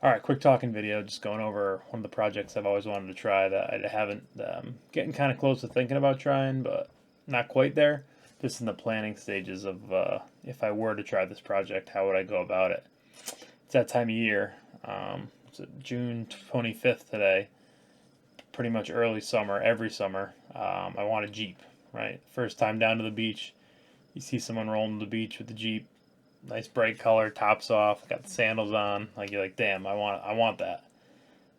Alright, quick talking video, just going over one of the projects I've always wanted to try that I haven't, getting kind of close to thinking about trying, but not quite there. Just in the planning stages of if I were to try this project, how would I go about it? It's that time of year. It's June 25th today, pretty much early summer, every summer. I want a Jeep, right? First time down to the beach, you see someone rolling to the beach with the Jeep. Nice bright color, tops off, got the sandals on. Like you're like, damn, I want that.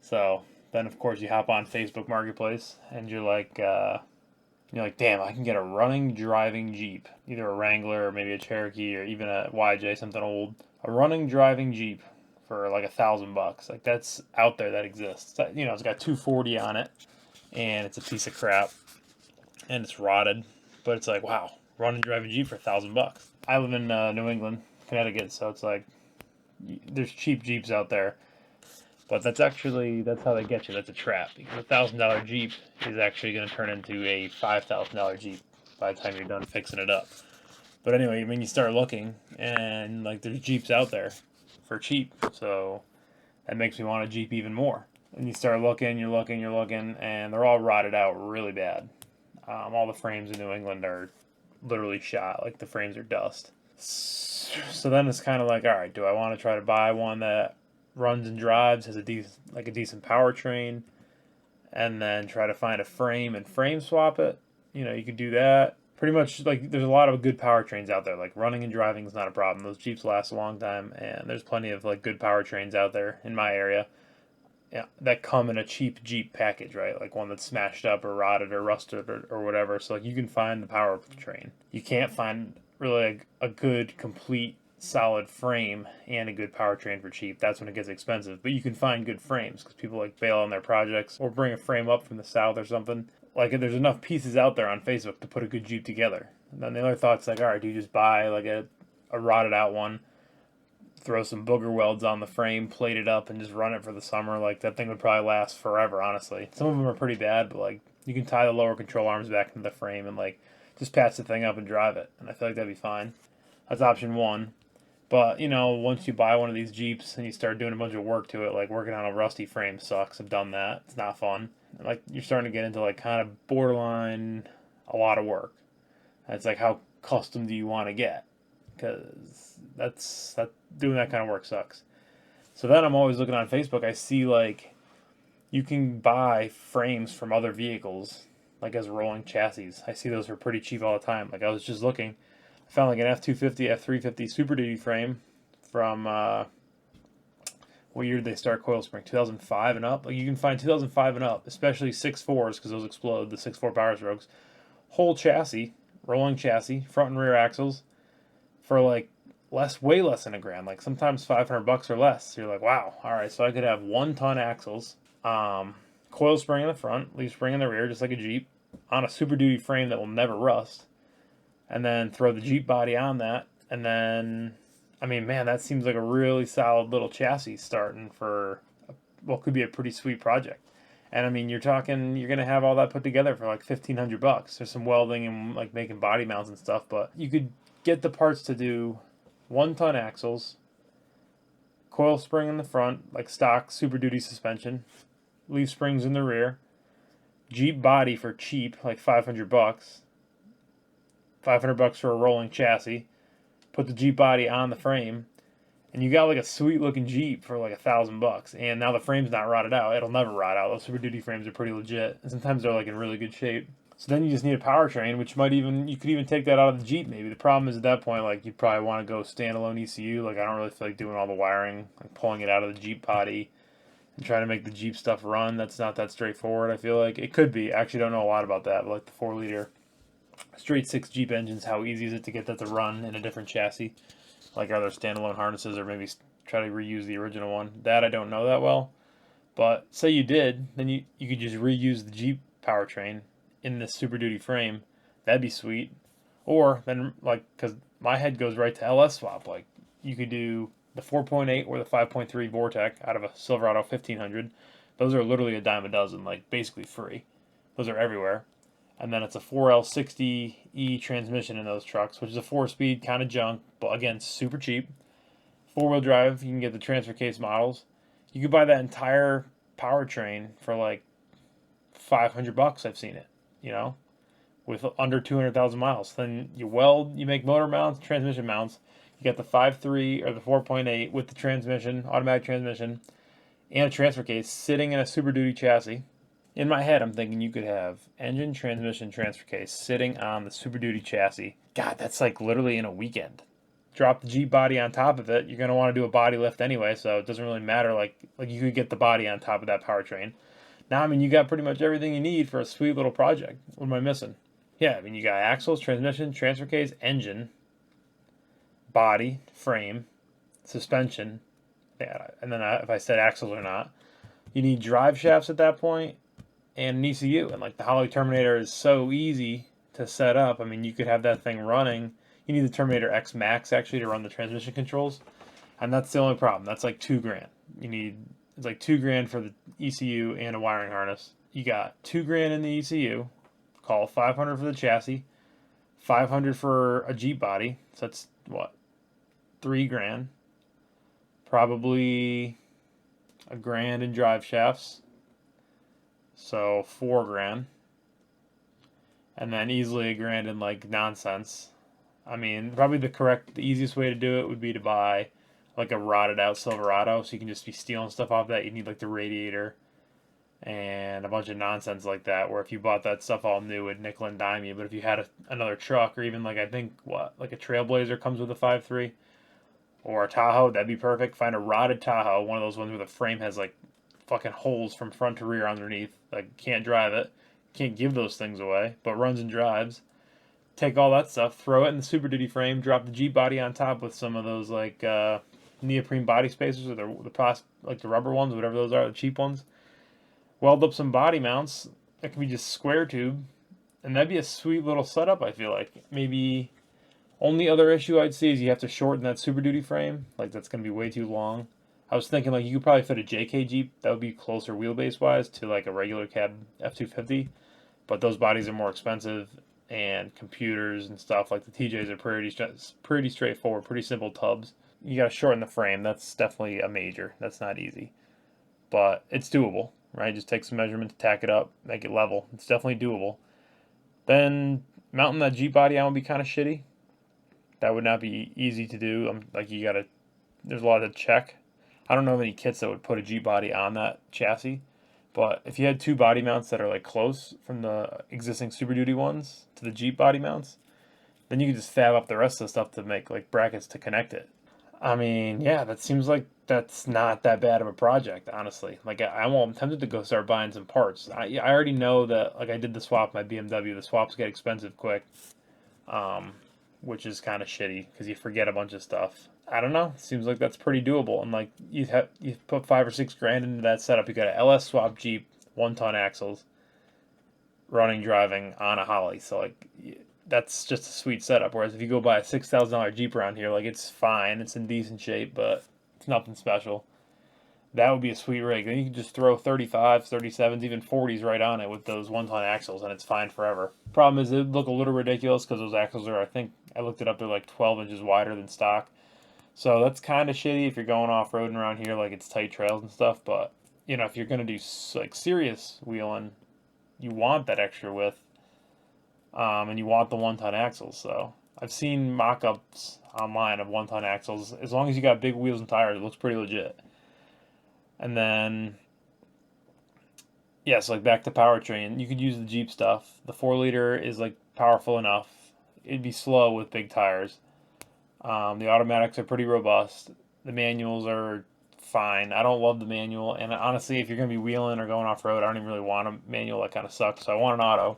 So then, of course, you hop on Facebook Marketplace, and you're like, damn, I can get a running, driving Jeep, either a Wrangler or maybe a Cherokee or even a YJ, something old. A running, driving Jeep for like $1,000. Like that's out there, that exists. It's got 240 on it, and it's a piece of crap, and it's rotted. But it's like, wow, running, driving Jeep for $1,000. I live in New England, Connecticut, so it's like there's cheap Jeeps out there, but that's how they get you. That's a trap because $1,000 Jeep is actually going to turn into a $5,000 Jeep by the time you're done fixing it up. But anyway, I mean, you start looking, and like there's Jeeps out there for cheap, so that makes me want a Jeep even more. And you start looking, you're looking, and they're all rotted out really bad. All the frames in New England are literally shot, like the frames are dust. So then it's kind of like, all right, do I want to try to buy one that runs and drives, has a decent powertrain, and then try to find a frame and frame swap it? You could do that. Pretty much, like, there's a lot of good powertrains out there. Like, running and driving is not a problem. Those Jeeps last a long time, and there's plenty of, like, good powertrains out there in my area. Yeah, that come in a cheap Jeep package, right? Like one that's smashed up or rotted or rusted or whatever. So, like, you can find the powertrain. You can't find really a good, complete, solid frame and a good powertrain for cheap. That's when it gets expensive. But you can find good frames because people like bail on their projects or bring a frame up from the south or something. Like, there's enough pieces out there on Facebook to put a good Jeep together. And then the other thought's like, all right, do you just buy like a rotted out one, throw some booger welds on the frame, plate it up, and just run it for the summer? Like, that thing would probably last forever, honestly. Some of them are pretty bad, but like you can tie the lower control arms back into the frame and like just patch the thing up and drive it, and I feel like that'd be fine. That's option one. But once you buy one of these Jeeps and you start doing a bunch of work to it, like working on a rusty frame sucks. I've done that. It's not fun. Like, you're starting to get into like kind of borderline a lot of work. It's like, how custom do you want to get? Because that doing that kind of work sucks. So then I'm always looking on Facebook. I see like you can buy frames from other vehicles like as rolling chassis. I see those are pretty cheap all the time. Like, I was just looking, I found like an F250, F350 Super Duty frame from what year did they start coil spring? 2005 and up. Like, you can find 2005 and up, especially 6.4s because those explode. The 6.4 Power Strokes, whole chassis, rolling chassis, front and rear axles, for like way less than $1,000. Like sometimes $500 or less. So you're like, wow, all right. So I could have 1-ton axles, coil spring in the front, leaf spring in the rear, just like a Jeep, on a Super Duty frame that will never rust, and then throw the Jeep body on that, and then, I mean, man, that seems like a really solid little chassis starting for what could be a pretty sweet project. And I mean, you're talking, you're gonna have all that put together for like $1,500. There's some welding and like making body mounts and stuff, but you could get the parts to do 1-ton axles, coil spring in the front, like stock Super Duty suspension, leaf springs in the rear, Jeep body for cheap, like $500, $500 for a rolling chassis. Put the Jeep body on the frame, and you got like a sweet looking Jeep for like $1,000. And now the frame's not rotted out; it'll never rot out. Those Super Duty frames are pretty legit, and sometimes they're like in really good shape. So then you just need a powertrain, which you could even take that out of the Jeep. Maybe the problem is at that point, like, you probably want to go standalone ECU. Like, I don't really feel like doing all the wiring, like pulling it out of the Jeep body and trying to make the Jeep stuff run. That's not that straightforward. I feel like it could be. I actually don't know a lot about that, but like the 4-liter straight 6 Jeep engines, how easy is it to get that to run in a different chassis? Like, are there standalone harnesses, or maybe try to reuse the original one? That I don't know that well. But say you did, then you could just reuse the Jeep powertrain in this Super Duty frame. That'd be sweet. Or then, like, because my head goes right to LS swap. Like, you could do the 4.8 or the 5.3 Vortec out of a Silverado 1500. Those are literally a dime a dozen, like basically free. Those are everywhere. And then it's a 4L60E transmission in those trucks, which is a 4-speed, kind of junk, but again, super cheap. 4-wheel drive, you can get the transfer case models. You could buy that entire powertrain for like $500. I've seen it, you know, with under 200,000 miles. Then you weld, you make motor mounts, transmission mounts. You got the 5.3 or the 4.8 with the transmission, automatic transmission, and a transfer case sitting in a Super Duty chassis. In my head, I'm thinking you could have engine, transmission, transfer case sitting on the Super Duty chassis. God, that's like literally in a weekend. Drop the Jeep body on top of it. You're gonna want to do a body lift anyway, so it doesn't really matter. Like you could get the body on top of that powertrain. Now, I mean, you got pretty much everything you need for a sweet little project. What am I missing? Yeah, I mean, you got axles, transmission, transfer case, engine, body, frame, suspension. Yeah, and then if I said axles or not, you need drive shafts at that point and an ECU. And like the Holley Terminator is so easy to set up. I mean, you could have that thing running. You need the Terminator X Max actually to run the transmission controls, and that's the only problem. That's like $2,000. It's like $2,000 for the ECU and a wiring harness. You got $2,000 in the ECU. Call $500 for the chassis, $500 for a Jeep body. So that's what, $3,000. Probably $1,000 in drive shafts. So $4,000. And then easily $1,000 in like nonsense. I mean, probably the easiest way to do it would be to buy like a rotted out Silverado, so you can just be stealing stuff off that. You need like the radiator and a bunch of nonsense like that, where if you bought that stuff all new, it'd nickel and dime you. But if you had another truck, or even like I think like a Trailblazer comes with a 5.3, or a Tahoe, that'd be perfect. Find a rotted Tahoe, one of those ones where the frame has like fucking holes from front to rear underneath. Like, can't drive it, can't give those things away, but runs and drives. Take all that stuff, throw it in the Super Duty frame, drop the Jeep body on top with some of those like neoprene body spacers, or like the rubber ones, whatever those are, the cheap ones. Weld up some body mounts. That can be just square tube, and that'd be a sweet little setup. I feel like maybe only other issue I'd see is you have to shorten that Super Duty frame. Like, that's gonna be way too long. I was thinking like you could probably fit a JK Jeep that would be closer wheelbase wise to like a regular cab F250, but those bodies are more expensive, and computers and stuff like the TJs are pretty straightforward, pretty simple tubs. You gotta shorten the frame. That's definitely a major. That's not easy, but it's doable, right? Just take some measurements, tack it up, make it level. It's definitely doable. Then mounting that Jeep body on would be kind of shitty. That would not be easy to do. Like you gotta, there's a lot to check. I don't know of any kits that would put a Jeep body on that chassis. But if you had two body mounts that are like close from the existing Super Duty ones to the Jeep body mounts, then you can just fab up the rest of the stuff to make like brackets to connect it. I mean, yeah, that seems like that's not that bad of a project, honestly. Like I'm tempted to go start buying some parts. I already know that, like, I did the swap my BMW. The swaps get expensive quick, which is kind of shitty because you forget a bunch of stuff. I don't know. Seems like that's pretty doable. And like you put $5 or $6 into that setup. You got a LS swap Jeep, 1-ton axles, running, driving on a Holley. So like that's just a sweet setup. Whereas if you go buy a $6,000 Jeep around here, like, it's fine, it's in decent shape, but it's nothing special. That would be a sweet rig. Then you can just throw 35s, 37s, even 40s right on it with those 1-ton axles, and it's fine forever. Problem is, it would look a little ridiculous because those axles are, I think, I looked it up, they're like 12 inches wider than stock. So that's kind of shitty if you're going off-roading around here, like it's tight trails and stuff. But, you know, if you're going to do like serious wheeling, you want that extra width, and you want the 1-ton axles. So I've seen mock-ups online of 1-ton axles. As long as you got big wheels and tires, it looks pretty legit. And then, yes, like back to powertrain, you could use the Jeep stuff. The 4-liter is like powerful enough. It'd be slow with big tires. The automatics are pretty robust. The manuals are fine. I don't love the manual, and honestly, if you're going to be wheeling or going off-road, I don't even really want a manual. That kind of sucks, so I want an auto.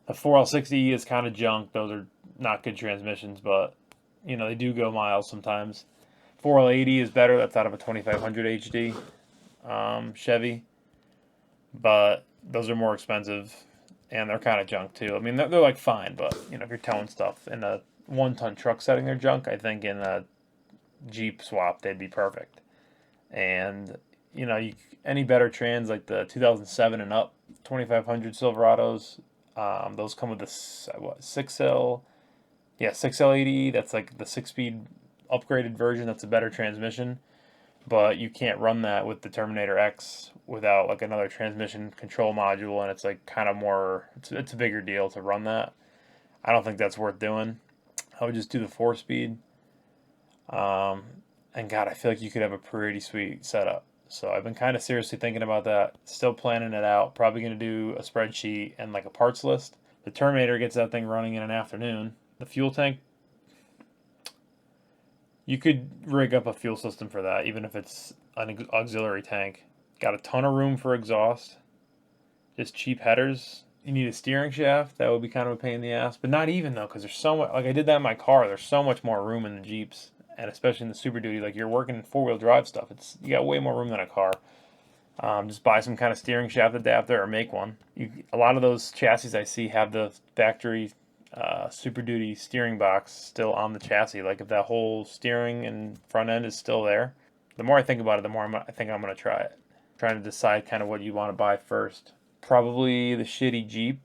The 4L60E is kind of junk. Those are not good transmissions, but, you know, they do go miles sometimes. 4L80 is better. That's out of a 2500 HD Chevy, but those are more expensive, and they're kind of junk too. I mean, they're like fine, but, you know, if you're towing stuff in a 1-ton truck setting, they're junk. I think in a Jeep swap they'd be perfect. And, you know, any better trans like the 2007 and up 2500 Silverados, those come with the 6L, yeah, 6L80. That's like the 6-speed upgraded version. That's a better transmission. but you can't run that with the Terminator X without like another transmission control module, and it's like kind of more, it's a bigger deal to run that. I don't think that's worth doing. I would just do the 4-speed. Um, and God, I feel like you could have a pretty sweet setup. So I've been kind of seriously thinking about that. Still planning it out. Probably going to do a spreadsheet and like a parts list. The Terminator gets that thing running in an afternoon. The fuel tank, you could rig up a fuel system for that, even if it's an auxiliary tank. Got a ton of room for exhaust. Just cheap headers. You need a steering shaft. That would be kind of a pain in the ass. But not even though, because there's so much. Like I did that in my car. There's so much more room in the Jeeps, and especially in the Super Duty. Like you're working 4-wheel drive stuff. You got way more room than a car. Just buy some kind of steering shaft adapter or make one. A lot of those chassis I see have the factory Super Duty steering box still on the chassis. Like if that whole steering and front end is still there, the more I think about it, the more I think I'm going to try it. Trying to decide kind of what you want to buy first. Probably the shitty Jeep.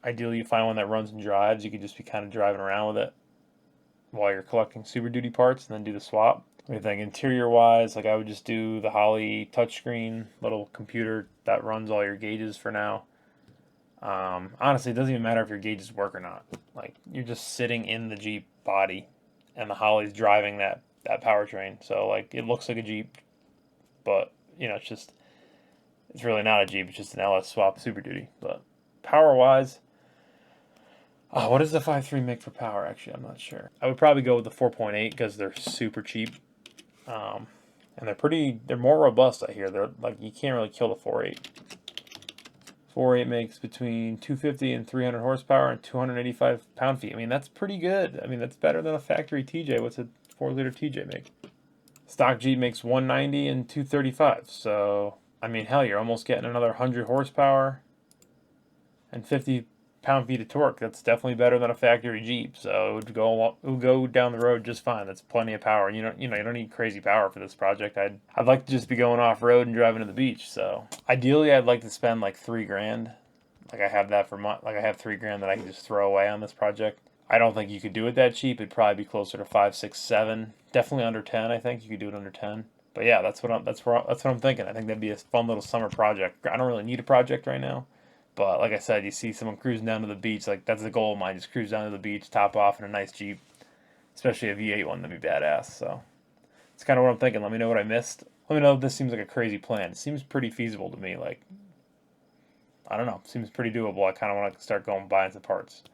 Ideally, you find one that runs and drives. You could just be kind of driving around with it while you're collecting Super Duty parts and then do the swap. What do you think? Interior wise, like I would just do the Holley touchscreen little computer that runs all your gauges for now. Honestly, it doesn't even matter if your gauges work or not. Like you're just sitting in the Jeep body, and the Holley's driving that powertrain. So like it looks like a Jeep, but it's really not a Jeep. It's just an LS swap Super Duty. But power wise, what does the 5.3 make for power? Actually, I'm not sure. I would probably go with the 4.8 because they're super cheap. And they're more robust, I hear. They're like, you can't really kill the 4.8. 4.8 makes between 250 and 300 horsepower and 285 pound-feet. I mean, that's pretty good. I mean, that's better than a factory TJ. What's a 4-liter TJ make? Stock Jeep makes 190 and 235. So, I mean, hell, you're almost getting another 100 horsepower and 50 pound-feet of torque. That's definitely better than a factory Jeep. So it would go down the road just fine. That's plenty of power. You don't need crazy power for this project. I'd like to just be going off road and driving to the beach. So ideally, I'd like to spend like $3,000. Like I have that like I have $3,000 that I can just throw away on this project. I don't think you could do it that cheap. It'd probably be closer to 5, 6, 7. Definitely under 10. I think you could do it under 10. But yeah, that's what I'm thinking. I think that'd be a fun little summer project. I don't really need a project right now. But like I said, you see someone cruising down to the beach, like that's the goal of mine. Just cruise down to the beach, top off in a nice Jeep, especially a V8 one. That'd be badass. So it's kind of what I'm thinking. Let me know what I missed. Let me know if this seems like a crazy plan. It seems pretty feasible to me. Like, I don't know. Seems pretty doable. I kind of want to start going buying some parts.